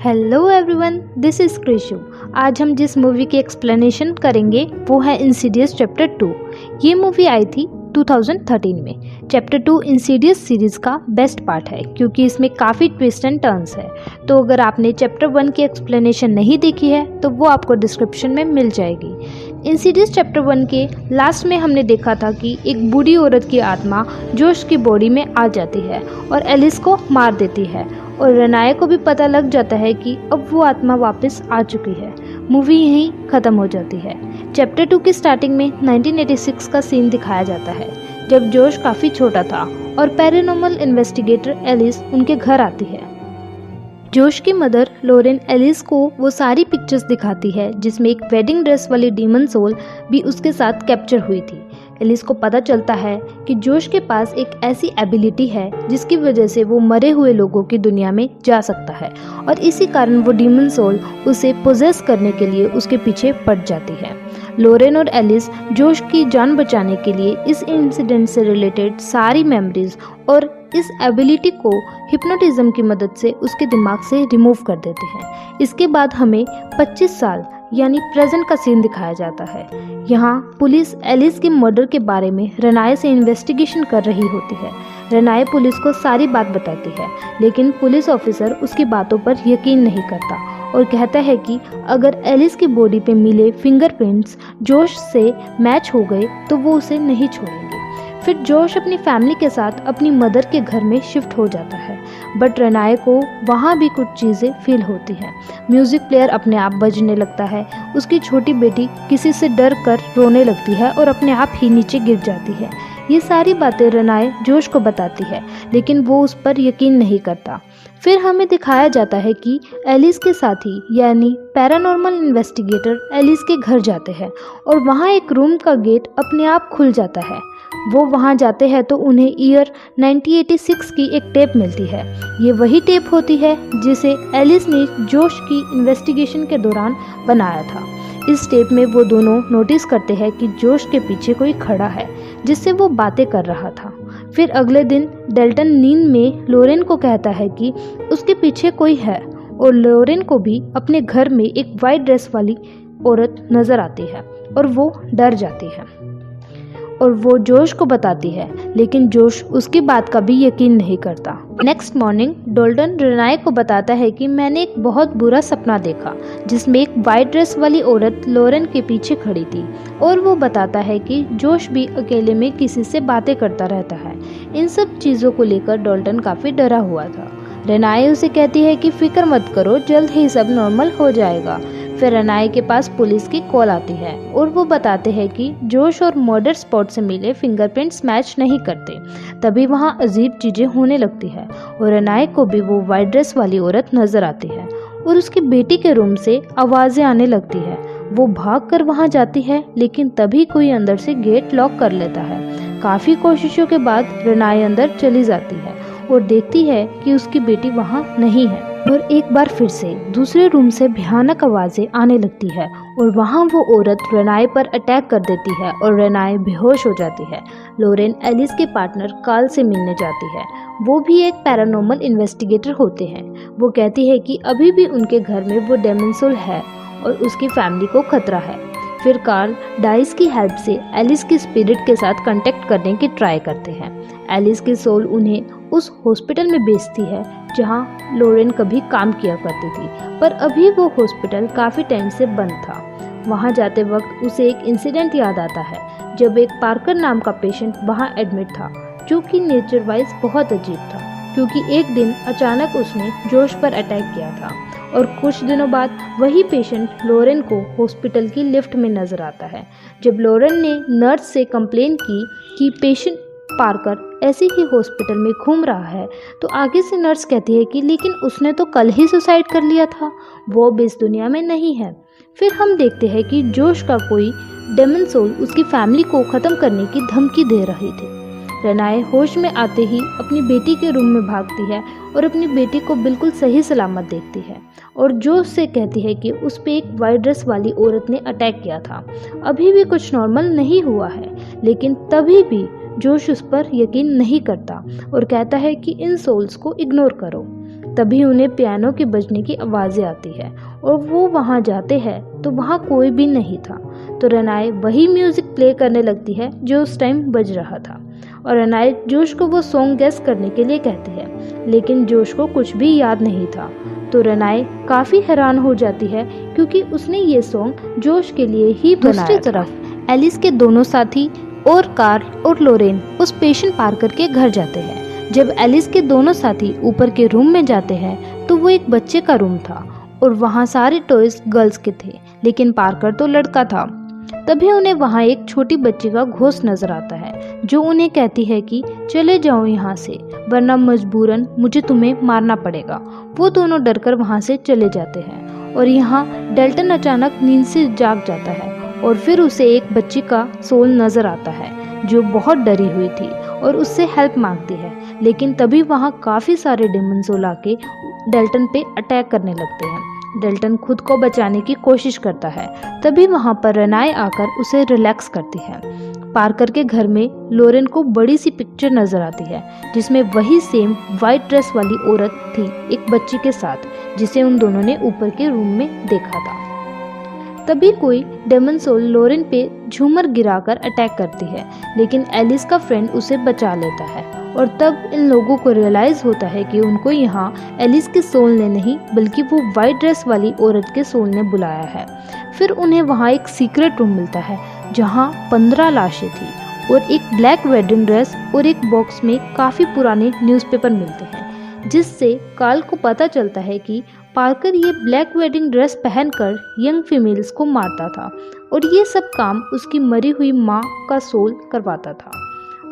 Hello everyone, this is Krishu. आज हम जिस मूवी की एक्सप्लेनेशन करेंगे वो है इंसीडियस चैप्टर 2। ये मूवी आई थी 2013 में। चैप्टर 2 इंसीडियस सीरीज़ का बेस्ट पार्ट है क्योंकि इसमें काफ़ी ट्विस्ट एंड टर्न्स है। तो अगर आपने चैप्टर 1 की एक्सप्लेनेशन नहीं देखी है तो वो आपको डिस्क्रिप्शन में मिल जाएगी। इंसीडियस चैप्टर 1 के लास्ट में हमने देखा था कि एक बूढ़ी औरत की आत्मा जोश की बॉडी में आ जाती है और एलिस को मार देती है और रेनाए को भी पता लग जाता है कि अब वो आत्मा वापस आ चुकी है। मूवी यहीं ख़त्म हो जाती है। चैप्टर 2 की स्टार्टिंग में 1986 का सीन दिखाया जाता है जब जोश काफ़ी छोटा था और पैरानॉर्मल इन्वेस्टिगेटर एलिस उनके घर आती है। जोश की मदर लोरेन एलिस को वो सारी पिक्चर्स दिखाती है जिसमें एक वेडिंग ड्रेस वाली डीमन सोल भी उसके साथ कैप्चर हुई थी। एलिस को पता चलता है कि जोश के पास एक ऐसी एबिलिटी है जिसकी वजह से वो मरे हुए लोगों की दुनिया में जा सकता है और इसी कारण वो डीमन सोल उसे पोजेस करने के लिए उसके पीछे पड़ जाती है। लोरेन और एलिस जोश की जान बचाने के लिए इस इंसिडेंट से रिलेटेड सारी मेमोरीज और इस एबिलिटी को हिप्नोटिज्म की मदद से उसके दिमाग से रिमूव कर देते हैं। इसके बाद हमें 25 साल यानी प्रेजेंट का सीन दिखाया जाता है। यहाँ पुलिस एलिस के मर्डर के बारे में रेनाए से इन्वेस्टिगेशन कर रही होती है। रेनाए पुलिस को सारी बात बताती है लेकिन पुलिस ऑफिसर उसकी बातों पर यकीन नहीं करता और कहता है कि अगर एलिस की बॉडी पे मिले फिंगरप्रिंट्स जोश से मैच हो गए तो वो उसे नहीं छोड़ेंगे। फिर जोश अपनी फैमिली के साथ अपनी मदर के घर में शिफ्ट हो जाता है बट रेनाए को वहाँ भी कुछ चीज़ें फील होती हैं। म्यूज़िक प्लेयर अपने आप बजने लगता है, उसकी छोटी बेटी किसी से डर कर रोने लगती है और अपने आप ही नीचे गिर जाती है। ये सारी बातें रेनाए जोश को बताती है लेकिन वो उस पर यकीन नहीं करता। फिर हमें दिखाया जाता है कि एलिस के साथी यानी पैरानॉर्मल इन्वेस्टिगेटर एलिस के घर जाते हैं और वहाँ एक रूम का गेट अपने आप खुल जाता है। वो वहाँ जाते हैं तो उन्हें ईयर 1986 की एक टेप मिलती है। ये वही टेप होती है जिसे एलिस ने जोश की इन्वेस्टिगेशन के दौरान बनाया था। इस टेप में वो दोनों नोटिस करते हैं कि जोश के पीछे कोई खड़ा है जिससे वो बातें कर रहा था। फिर अगले दिन डेल्टन नींद में लोरेन को कहता है कि उसके पीछे कोई है और लोरेन को भी अपने घर में एक वाइट ड्रेस वाली औरत नजर आती है और वो डर जाती है और वो जोश को बताती है लेकिन जोश उसकी बात का भी यकीन नहीं करता। नेक्स्ट मॉर्निंग डोल्टन रेनाए को बताता है कि मैंने एक बहुत बुरा सपना देखा जिसमें एक वाइट ड्रेस वाली औरत लोरेन के पीछे खड़ी थी और वो बताता है कि जोश भी अकेले में किसी से बातें करता रहता है। इन सब चीज़ों को लेकर डोल्टन काफ़ी डरा हुआ था। रेनाए उसे कहती है कि फिक्र मत करो, जल्द ही सब नॉर्मल हो जाएगा। फिर रेनाए के पास पुलिस की कॉल आती है और वो बताते हैं कि जोश और मर्डर स्पॉट से मिले फिंगरप्रिंट्स मैच नहीं करते। तभी वहाँ अजीब चीज़ें होने लगती है और रेनाए को भी वो वाइट ड्रेस वाली औरत नजर आती है और उसकी बेटी के रूम से आवाज़ें आने लगती है। वो भाग कर वहाँ जाती है लेकिन तभी कोई अंदर से गेट लॉक कर लेता है। काफ़ी कोशिशों के बाद रेनाए अंदर चली जाती है और देखती है कि उसकी बेटी वहाँ नहीं है और एक बार फिर से दूसरे रूम से भयानक आवाज़ें आने लगती है और वहाँ वो औरत रेनाए पर अटैक कर देती है और रेनाए बेहोश हो जाती है। लोरेन एलिस के पार्टनर कार्ल से मिलने जाती है। वो भी एक पैरानॉर्मल इन्वेस्टिगेटर होते हैं। वो कहती है कि अभी भी उनके घर में वो डेमन सोल है और उसकी फैमिली को खतरा है। फिर कार्ल डाइस की हेल्प से एलिस की स्पिरिट के साथ कांटेक्ट करने की ट्राई करते हैं। एलिस की सोल उन्हें उस हॉस्पिटल में भेजती है जहां लोरेन कभी काम किया करती थी, पर अभी वो हॉस्पिटल काफ़ी टाइम से बंद था। वहां जाते वक्त उसे एक इंसिडेंट याद आता है जब एक पार्कर नाम का पेशेंट वहां एडमिट था जो कि नेचर वाइज बहुत अजीब था क्योंकि एक दिन अचानक उसने जोश पर अटैक किया था और कुछ दिनों बाद वही पेशेंट लोरेन को हॉस्पिटल की लिफ्ट में नजर आता है। जब लोरेन ने नर्स से कंप्लेन की कि पेशेंट पार्कर ऐसे ही हॉस्पिटल में घूम रहा है तो आगे से नर्स कहती है कि लेकिन उसने तो कल ही सुसाइड कर लिया था, वो अब इस दुनिया में नहीं है। फिर हम देखते हैं कि जोश का कोई डेमन सोल उसकी फैमिली को ख़त्म करने की धमकी दे रही थी। रेनाए होश में आते ही अपनी बेटी के रूम में भागती है और अपनी बेटी को बिल्कुल सही सलामत देखती है और जोश से कहती है कि उस पे एक वाइट ड्रेस वाली औरत ने अटैक किया था। अभी भी कुछ नॉर्मल नहीं हुआ है लेकिन तभी भी जोश उस पर यकीन नहीं करता और कहता है कि इन सोल्स को इग्नोर करो। तभी उन्हें पियानो के बजने की आवाज़ें आती है और वो वहाँ जाते हैं तो वहाँ कोई भी नहीं था। तो रेनाए वही म्यूज़िक प्ले करने लगती है जो उस टाइम बज रहा था और रेनाए जोश को वो सॉन्ग गेस करने के लिए कहती है, लेकिन जोश को कुछ भी याद नहीं था। तो रेनाए काफ़ी हैरान हो जाती है क्योंकि उसने ये सॉन्ग जोश के लिए ही बनाया। दूसरी तरफ एलिस के दोनों साथी और कार्ल और लोरेन उस पेशेंट पार्कर के घर जाते हैं। जब एलिस के दोनों साथी ऊपर के रूम में जाते हैं तो वो एक बच्चे का रूम था और वहाँ सारे टॉयज गर्ल्स के थे, लेकिन पार्कर तो लड़का था। तभी उन्हें वहाँ एक छोटी बच्ची का घोस्ट नजर आता है जो उन्हें कहती है कि चले जाओ यहाँ से, वरना मजबूरन मुझे तुम्हें मारना पड़ेगा। वो दोनों डरकर वहाँ से चले जाते हैं और यहाँ डेल्टन अचानक नींद से जाग जाता है और फिर उसे एक बच्ची का सोल नजर आता है जो बहुत डरी हुई थी और उससे हेल्प मांगती है, लेकिन तभी वहाँ काफ़ी सारे डेमन सोल आके डेल्टन पे अटैक करने लगते हैं। डेल्टन खुद को बचाने की कोशिश करता है, तभी वहाँ पर रेनाए आकर उसे रिलैक्स करती है। पार्कर के घर में लोरेन को बड़ी सी पिक्चर नजर आती है जिसमें वही सेम वाइट ड्रेस वाली औरत थी एक बच्ची के साथ, जिसे उन दोनों ने ऊपर के रूम में देखा था। तभी कोई डेमन सोल लोरेन पे झूमर गिराकर अटैक करती है, लेकिन एलिस का फ्रेंड उसे बचा लेता है और तब इन लोगों को रियलाइज होता है कि उनको यहाँ एलिस के सोल ने नहीं बल्कि वो वाइट ड्रेस वाली औरत के सोल ने बुलाया है। फिर उन्हें वहाँ एक सीक्रेट रूम मिलता है जहाँ 15 लाशें थी और एक ब्लैक वेडिंग ड्रेस और एक बॉक्स में काफ़ी पुराने न्यूज़पेपर मिलते हैं, जिससे कार्ल को पता चलता है कि पार्कर ये ब्लैक वेडिंग ड्रेस पहनकर यंग फीमेल्स को मारता था और ये सब काम उसकी मरी हुई माँ का सोल करवाता था।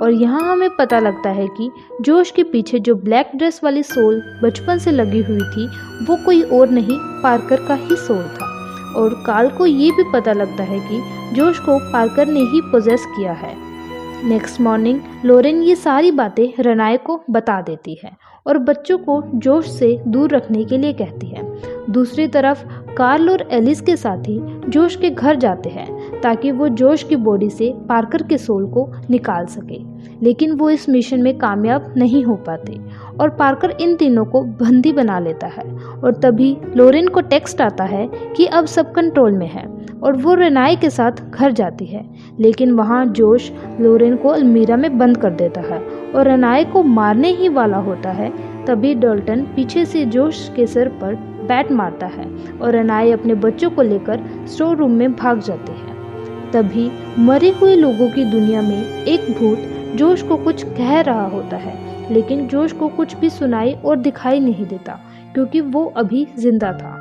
और यहाँ हमें पता लगता है कि जोश के पीछे जो ब्लैक ड्रेस वाली सोल बचपन से लगी हुई थी वो कोई और नहीं पार्कर का ही सोल था। और कार्ल को ये भी पता लगता है कि जोश को पार्कर ने ही पोजेस किया है। नेक्स्ट मॉर्निंग लोरेन ये सारी बातें रेनाए को बता देती है और बच्चों को जोश से दूर रखने के लिए कहती है। दूसरी तरफ कार्ल और एलिस के साथी जोश के घर जाते हैं ताकि वो जोश की बॉडी से पार्कर के सोल को निकाल सके, लेकिन वो इस मिशन में कामयाब नहीं हो पाते और पार्कर इन तीनों को बंदी बना लेता है। और तभी लोरेन को टेक्स्ट आता है कि अब सब कंट्रोल में है और वो रेनाए के साथ घर जाती है, लेकिन वहाँ जोश लोरेन को अलमीरा में बंद कर देता है और रेनाए को मारने ही वाला होता है। तभी डेल्टन पीछे से जोश के सिर पर बैट मारता है और रेनाए अपने बच्चों को लेकर स्टोर रूम में भाग जाती है। तभी मरे हुए लोगों की दुनिया में एक भूत जोश को कुछ कह रहा होता है, लेकिन जोश को कुछ भी सुनाई और दिखाई नहीं देता क्योंकि वो अभी जिंदा था।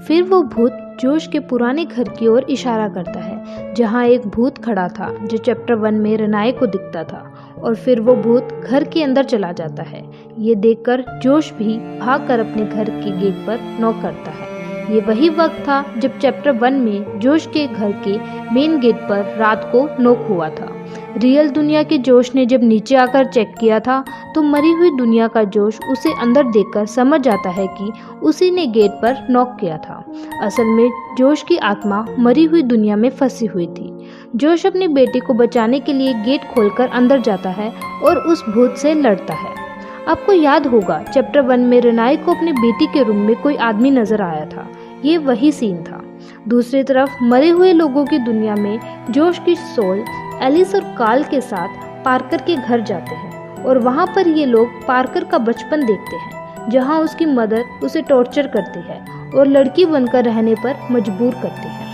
फिर वो भूत जोश के पुराने घर की ओर इशारा करता है जहाँ एक भूत खड़ा था जो चैप्टर 1 में रेनाए को दिखता था, और फिर वो भूत घर के अंदर चला जाता है। ये देखकर जोश भी भागकर अपने घर के गेट पर नॉक करता है। ये वही वक्त था जब चैप्टर 1 में जोश के घर के मेन गेट पर रात को नॉक हुआ था। रियल दुनिया के जोश ने जब नीचे आकर चेक किया था तो मरी हुई दुनिया का जोश उसे अंदर देखकर समझ जाता है कि उसी ने गेट पर नॉक किया था। असल में जोश की आत्मा मरी हुई दुनिया में फंसी हुई थी। जोश अपनी बेटी को बचाने के लिए गेट खोलकर अंदर जाता है और उस भूत से लड़ता है। आपको याद होगा चैप्टर 1 में रेनाए को अपनी बेटी के रूम में कोई आदमी नजर आया था। ये वही सीन था। दूसरी तरफ मरे हुए लोगों की दुनिया में जोश की सोल एलिस और कार्ल के साथ पार्कर के घर जाते हैं और वहाँ पर ये लोग पार्कर का बचपन देखते हैं जहाँ उसकी मदर उसे टॉर्चर करती है और लड़की बनकर रहने पर मजबूर करती है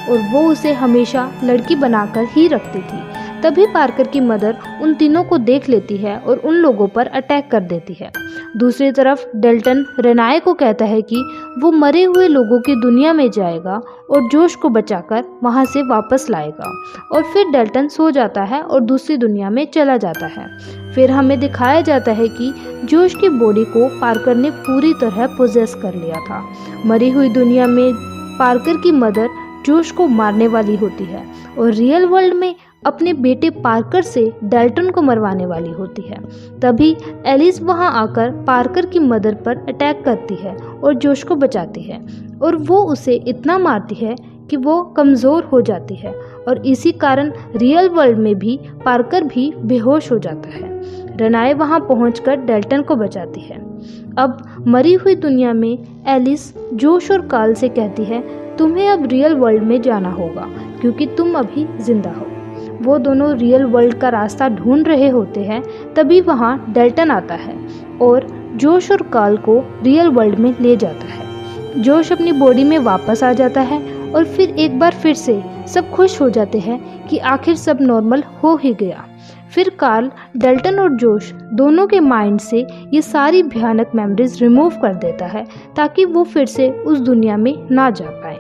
और वो उसे हमेशा लड़की बनाकर ही रखती थी। तभी पार्कर की मदर उन तीनों को देख लेती है और उन लोगों पर अटैक कर देती है। दूसरी तरफ डेल्टन रेनाए को कहता है कि वो मरे हुए लोगों की दुनिया में जाएगा और जोश को बचाकर वहां से वापस लाएगा, और फिर डेल्टन सो जाता है और दूसरी दुनिया में चला जाता है। फिर हमें दिखाया जाता है कि जोश की बॉडी को पार्कर ने पूरी तरह पोजेस कर लिया था। मरी हुई दुनिया में पार्कर की मदर जोश को मारने वाली होती है और रियल वर्ल्ड में अपने बेटे पार्कर से डेल्टन को मरवाने वाली होती है। तभी एलिस वहां आकर पार्कर की मदर पर अटैक करती है और जोश को बचाती है और वो उसे इतना मारती है कि वो कमज़ोर हो जाती है और इसी कारण रियल वर्ल्ड में भी पार्कर भी बेहोश हो जाता है। रेनाए वहां पहुंचकर डेल्टन को बचाती है। अब मरी हुई दुनिया में एलिस जोश और कार्ल से कहती है तुम्हें अब रियल वर्ल्ड में जाना होगा क्योंकि तुम अभी जिंदा हो। वो दोनों रियल वर्ल्ड का रास्ता ढूंढ रहे होते हैं, तभी वहाँ डेल्टन आता है और जोश और कार्ल को रियल वर्ल्ड में ले जाता है। जोश अपनी बॉडी में वापस आ जाता है और फिर एक बार फिर से सब खुश हो जाते हैं कि आखिर सब नॉर्मल हो ही गया। फिर कार्ल, डेल्टन और जोश दोनों के माइंड से ये सारी भयानक मेमोरीज रिमूव कर देता है ताकि वो फिर से उस दुनिया में ना जा पाए।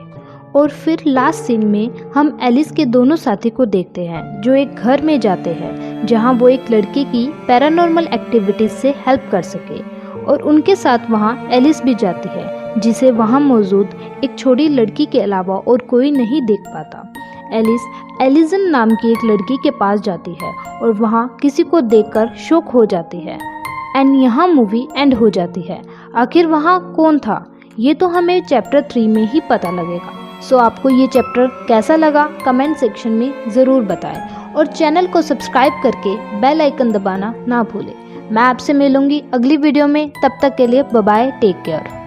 और फिर लास्ट सीन में हम एलिस के दोनों साथी को देखते हैं जो एक घर में जाते हैं जहां वो एक लड़की की पैरानॉर्मल एक्टिविटीज से हेल्प कर सके, और उनके साथ वहां एलिस भी जाती है जिसे वहां मौजूद एक छोटी लड़की के अलावा और कोई नहीं देख पाता। एलिस एलिजन नाम की एक लड़की के पास जाती है और वहां किसी को देखकर शॉक हो जाती है एंड यहाँ मूवी एंड हो जाती है। आखिर वहां कौन था ये तो हमें चैप्टर 3 में ही पता लगेगा। सो आपको ये चैप्टर कैसा लगा कमेंट सेक्शन में ज़रूर बताएं और चैनल को सब्सक्राइब करके बेल आइकन दबाना ना भूलें। मैं आपसे मिलूंगी अगली वीडियो में, तब तक के लिए बाय बाय, टेक केयर।